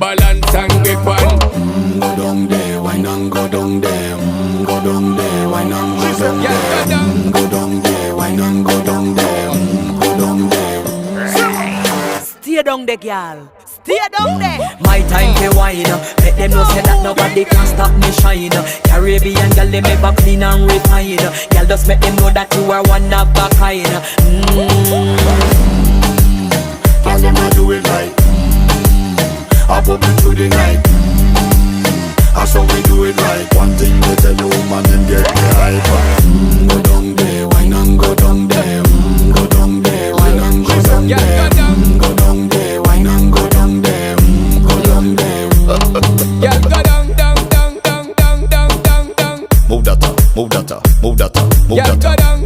balance and grip on. Go down there, wine and go down there. Go down there, wine and go down there. Go down there, wine and go down there. Go down there. Stay down there, girl. Stay down there. My time to wine. Let them know say that nobody can stop me shine. Caribbean girl, they never clean and refine. Girl, just make them know that you are one of a kind. Girl, them a do it right. I pop it through the night. That's how we do it right. One thing they tell you, woman, them get the hype. Go down there, wine and go down there. Go down there, wine and go down there. Go down there, wine and go down there. Go down there. Yeah, go down, down, down, down, down, down, down, down. Move that up, move that up, move that up, move Yeah, that go up. down,